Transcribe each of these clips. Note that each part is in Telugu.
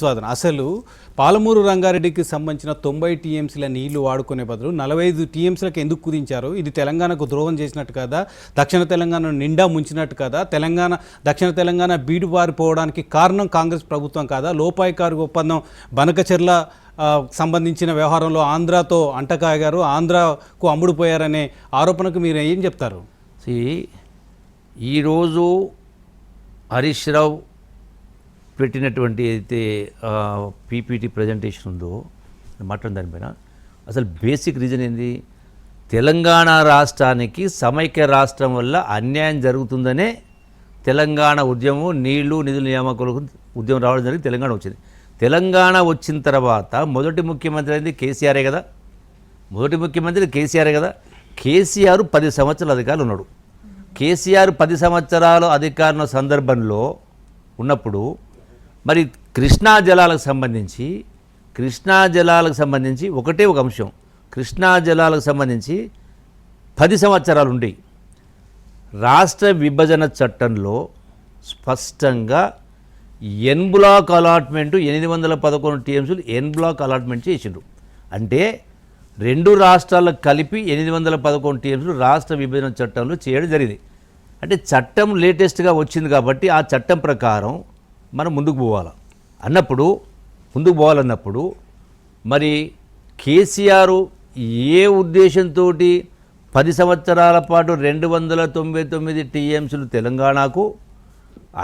స్వాదన అసలు పాలమూరు రంగారెడ్డికి సంబంధించిన 90 టీఎంసీల నీళ్లు వాడుకునే బదులు 45 టీఎంసీలకు ఎందుకు కుదించారు? ఇది తెలంగాణకు ద్రోహం చేసినట్టు కదా, దక్షిణ తెలంగాణ నిండా ముంచినట్టు కదా, దక్షిణ తెలంగాణ బీడు పారిపోవడానికి కారణం కాంగ్రెస్ ప్రభుత్వం కాదా? లోపాయికారు ఒప్పందం బనకచెర్ల సంబంధించిన వ్యవహారంలో ఆంధ్రాతో అంటకాగారు, ఆంధ్రాకు అమ్ముడుపోయారనే ఆరోపణకు మీరు ఏం చెప్తారు? ఈరోజు హరీష్ రావు పెట్టినటువంటి అయితే పీపీటీ ప్రజెంటేషన్ ఉందో మాట్లాడిన దానిపైన అసలు బేసిక్ రీజన్ ఏంది? తెలంగాణ రాష్ట్రానికి సమైక్య రాష్ట్రం వల్ల అన్యాయం జరుగుతుందనే తెలంగాణ ఉద్యమం, నీళ్లు నిధుల నియామకులకు ఉద్యమం రావడం జరిగి తెలంగాణ వచ్చింది. తెలంగాణ వచ్చిన తర్వాత మొదటి ముఖ్యమంత్రి అయింది కేసీఆరే కదా. మొదటి ముఖ్యమంత్రి కేసీఆరే కదా. కేసీఆర్ 10 సంవత్సరాల అధికారులు ఉన్నాడు. కేసీఆర్ 10 సంవత్సరాలు అధికారుల సందర్భంలో ఉన్నప్పుడు మరి కృష్ణా జలాలకు సంబంధించి ఒకటే ఒక అంశం, కృష్ణా జలాలకు సంబంధించి 10 సంవత్సరాలు ఉండి రాష్ట్ర విభజన చట్టంలో స్పష్టంగా ఎన్ బ్లాక్ అలాట్మెంటు 811 టీఎంసీలు ఎన్ బ్లాక్ అలాట్మెంట్ చేసిండ్రు. అంటే 2 రాష్ట్రాలకు కలిపి 811 టీఎంసీలు రాష్ట్ర విభజన చట్టంలో చేయడం జరిగింది. అంటే చట్టం లేటెస్ట్గా వచ్చింది కాబట్టి ఆ చట్టం ప్రకారం మనం ముందుకు పోవాలన్నప్పుడు మరి కేసీఆర్ ఏ ఉద్దేశంతో 10 సంవత్సరాల పాటు 299 టీఎంసీలు తెలంగాణకు,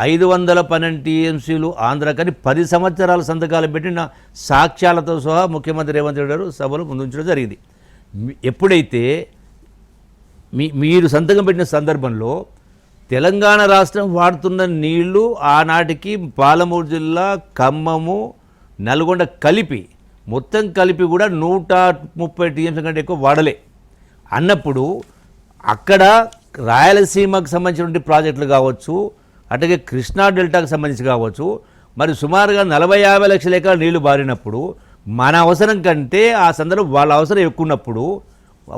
512 టీఎంసీలు ఆంధ్రాకని 10 సంవత్సరాల సంతకాలు పెట్టిన సాక్ష్యాలతో సహా ముఖ్యమంత్రి రేవంత్ రెడ్డి గారు సభలో ముందుంచడం జరిగింది. ఎప్పుడైతే మీరు సంతకం పెట్టిన సందర్భంలో తెలంగాణ రాష్ట్రం వాడుతున్న నీళ్లు ఆనాటికి పాలమూరు జిల్లా, ఖమ్మము, నల్గొండ మొత్తం కలిపి కూడా 130 టీఎంసీ కంటే ఎక్కువ వాడలే అన్నప్పుడు అక్కడ రాయలసీమకు సంబంధించినటువంటి ప్రాజెక్టులు కావచ్చు, అట్లాగే కృష్ణా డెల్టాకు సంబంధించి కావచ్చు, మరి సుమారుగా 40-50 లక్షల ఎకరాల నీళ్లు బారినప్పుడు మన అవసరం కంటే ఆ సందర్భం వాళ్ళ అవసరం ఎక్కువ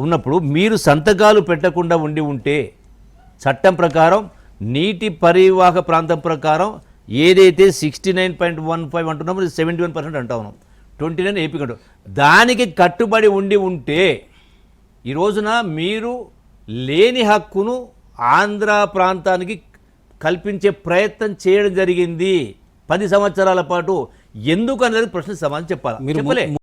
ఉన్నప్పుడు మీరు సంతకాలు పెట్టకుండా ఉంటే చట్టం ప్రకారం నీటి పరివాహక ప్రాంతం ప్రకారం ఏదైతే 69.15 అంటున్నామో 71% అంటా ఉన్నాం, 29 ఏపీ కంటు దానికి కట్టుబడి ఉంటే ఈ రోజున మీరు లేని హక్కును ఆంధ్ర ప్రాంతానికి కల్పించే ప్రయత్నం చేయడం జరిగింది 10 సంవత్సరాల పాటు. ఎందుకు అనేది ప్రశ్న సమాధానం చెప్పాలి.